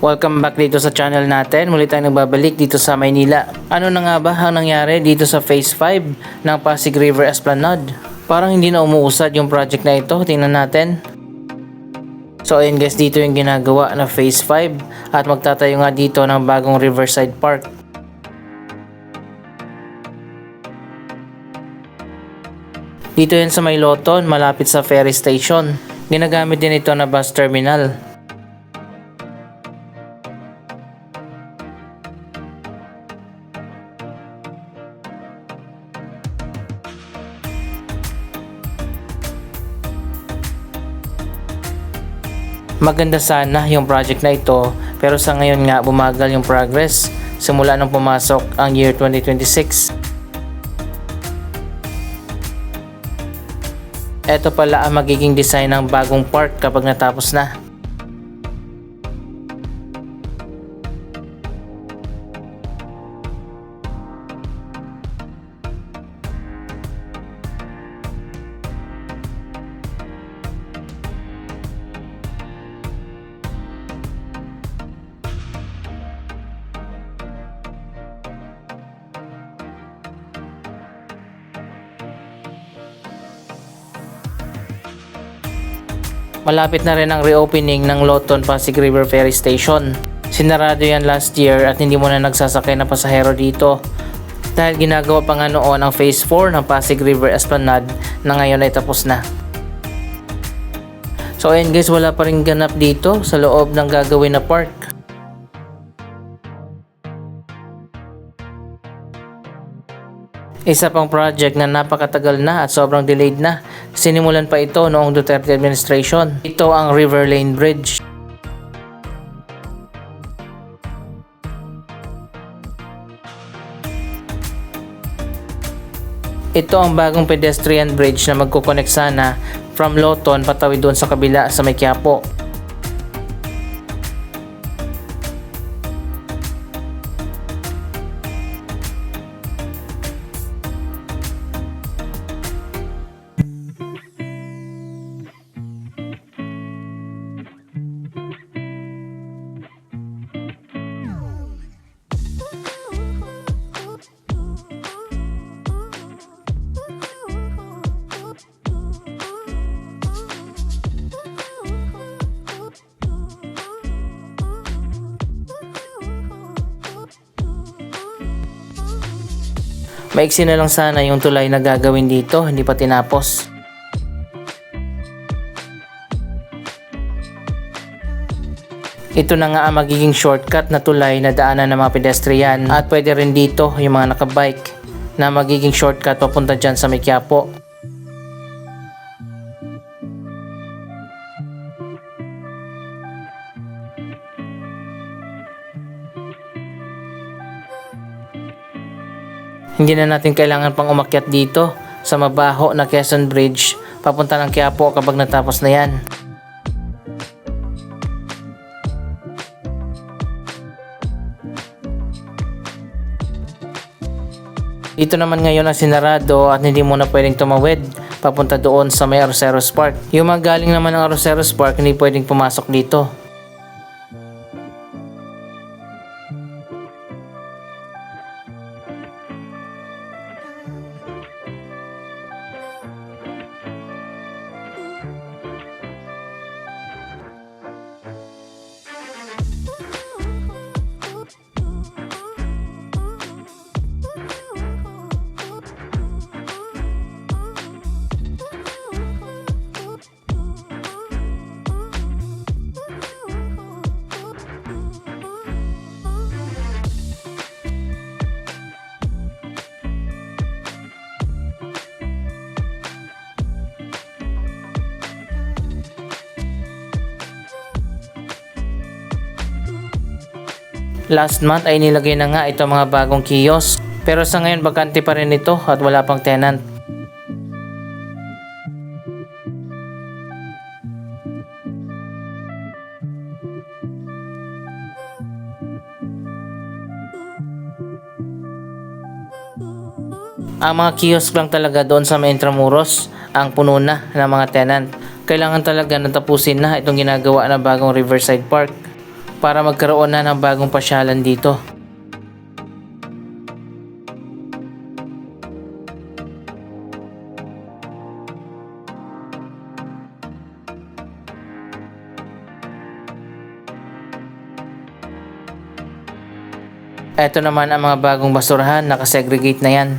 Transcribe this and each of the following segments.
Welcome back dito sa channel natin. Muli tayong nagbabalik dito sa Maynila. Ano na nga ba ang nangyari dito sa Phase 5 ng Pasig River Esplanade? Parang hindi na umuusad yung project na ito. Tingnan natin. So ayun guys, dito yung ginagawa na Phase 5 at magtatayo nga dito ng bagong Riverside Park. Dito yan sa May Loton, malapit sa ferry station. Ginagamit din ito na bus terminal. Maganda sana yung project na ito pero sa ngayon nga bumagal yung progress simula nung pumasok ang year 2026. Ito pala ang magiging design ng bagong park kapag natapos na. Malapit na rin ang reopening ng Loton Pasig River Ferry Station. Sinarado yan last year at hindi mo na nagsasakay na pasahero dito. Dahil ginagawa pa nga noon ang Phase 4 ng Pasig River Esplanade na ngayon ay tapos na. So ayun guys, wala pa rin ganap dito sa loob ng gagawin na park. Isa pang project na napakatagal na at sobrang delayed na. Sinimulan pa ito noong Duterte administration. Ito ang River Lane Bridge. Ito ang bagong pedestrian bridge na magkukonek sana from Loton patawid doon sa kabila sa May Quiapo. Maiksi na lang sana yung tulay na gagawin dito, hindi pa tinapos. Ito na nga ang magiging shortcut na tulay na daanan ng mga pedestrian at pwede rin dito yung mga nakabike na magiging shortcut papunta dyan sa May Quiapo. Hindi na natin kailangan pang umakyat dito sa mabaho na Quezon Bridge papunta ng Quiapo kapag natapos na yan. Dito naman ngayon ang sinarado at hindi mo na pwedeng tumawid papunta doon sa may Arroceros Park. Yung mga galing naman ng Arroceros Park hindi pwedeng pumasok dito. Last month ay nilagay na nga itong mga bagong kiosk pero sa ngayon bakante pa rin ito at wala pang tenant. Ang mga kiosk lang talaga doon sa may Intramuros ang puno na ng mga tenant. Kailangan talaga natapusin na itong ginagawa na bagong Riverside Park. para magkaroon na ng bagong pasyalan dito. Ito naman ang mga bagong basurahan, nakasegregate na yan.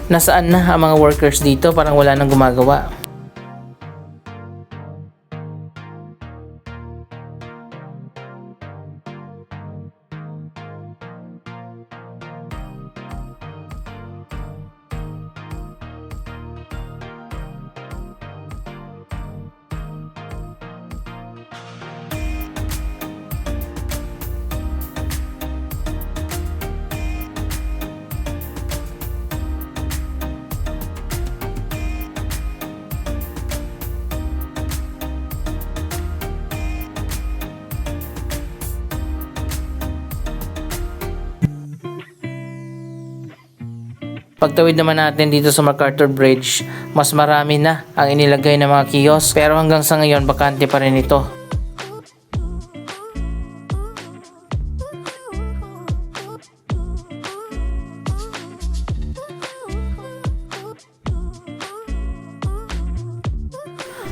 Nasaan na ang mga workers dito? Parang wala nang gumagawa. Pagtawid naman natin dito sa MacArthur Bridge, mas marami na ang inilagay ng mga kiosk, pero hanggang sa ngayon bakante pa rin ito.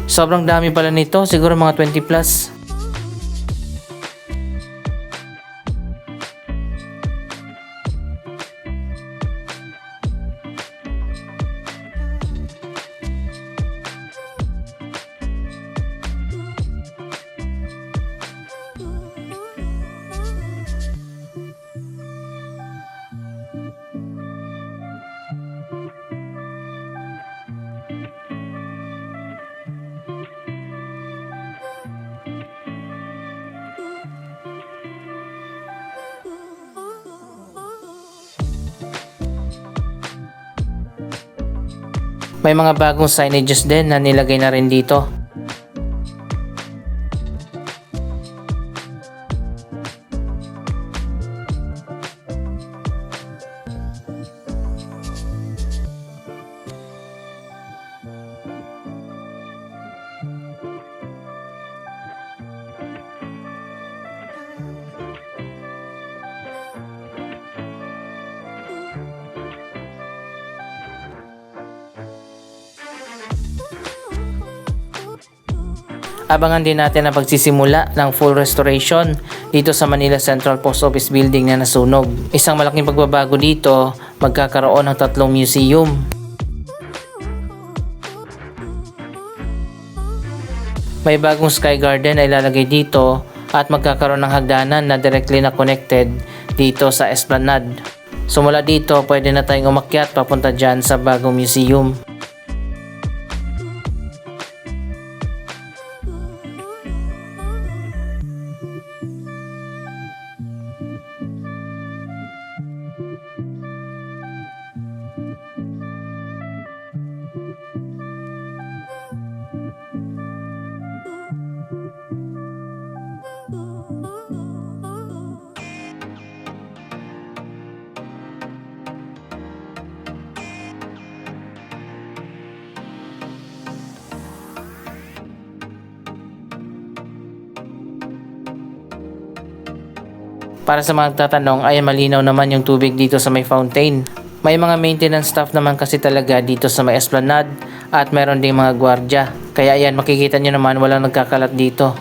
Sobrang dami pala nito, siguro mga 20 plus. May mga bagong signages din na nilagay na rin dito. Abangan din natin ang pagsisimula ng full restoration dito sa Manila Central Post Office Building na nasunog. Isang malaking pagbabago dito, magkakaroon ng 3 museum. May bagong Sky Garden na ilalagay dito at magkakaroon ng hagdanan na directly na connected dito sa Esplanade. So mula dito, pwede na tayong umakyat papunta dyan sa bagong museum. Para sa mga tatanong ay malinaw naman yung tubig dito sa may fountain. May mga maintenance staff naman kasi talaga dito sa may esplanade at meron ding mga gwardya. Kaya ayan, makikita nyo naman walang nagkakalat dito.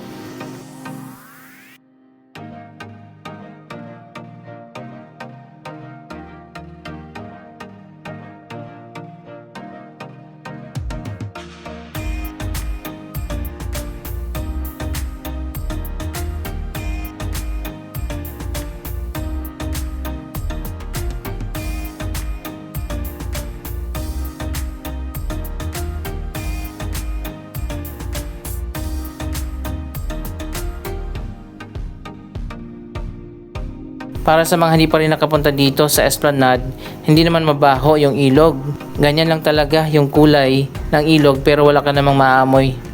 Para sa mga hindi pa rin nakapunta dito sa esplanade, hindi naman mabaho yung ilog. Ganyan lang talaga yung kulay ng ilog pero wala ka namang maaamoy.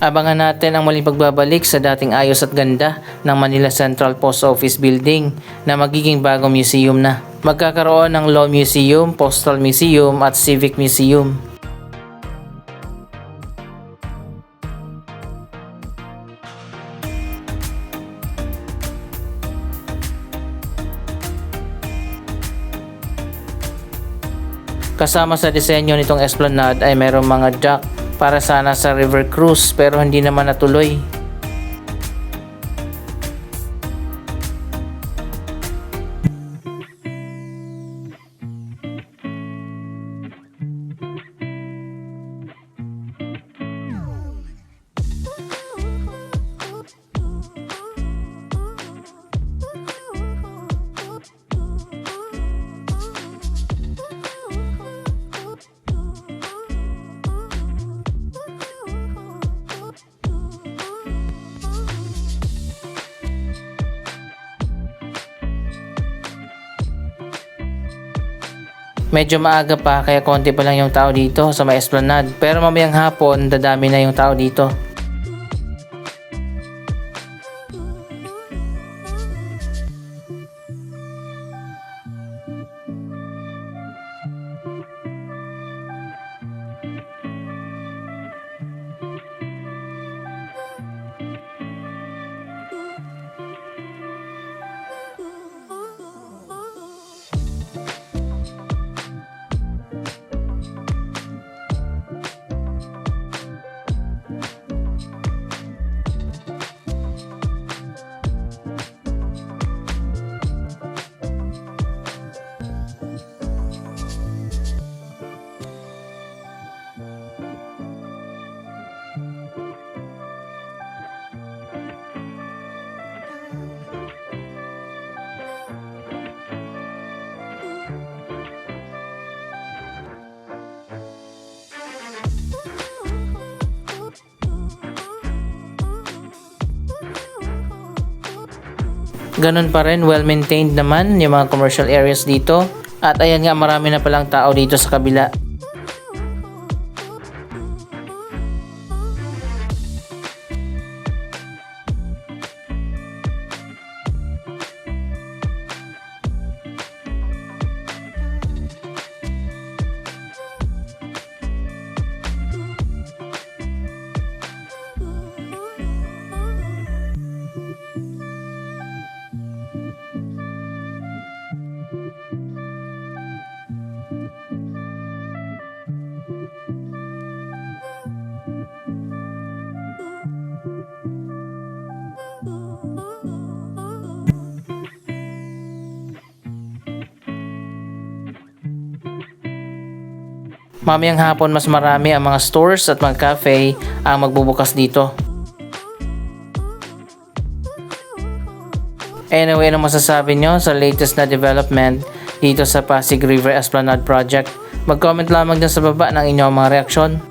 Abangan natin ang muling pagbabalik sa dating ayos at ganda ng Manila Central Post Office Building na magiging bagong museum na. Magkakaroon ng Law Museum, Postal Museum at Civic Museum. Kasama sa disenyo nitong esplanade ay mayroong mga dock para sana sa river cruise pero hindi naman natuloy. Medyo maaga pa kaya konti pa lang yung tao dito sa may esplanade. Pero mamayang hapon, dadami na yung tao dito. Ganun pa rin, well-maintained naman yung mga commercial areas dito. At ayan nga, marami na palang tao dito sa kabila. Mamayang hapon mas marami ang mga stores at mga cafe ang magbubukas dito. Anyway, ano masasabi nyo sa latest na development dito sa Pasig River Esplanade Project? Mag-comment lamang dyan sa baba ng inyong mga reaksyon.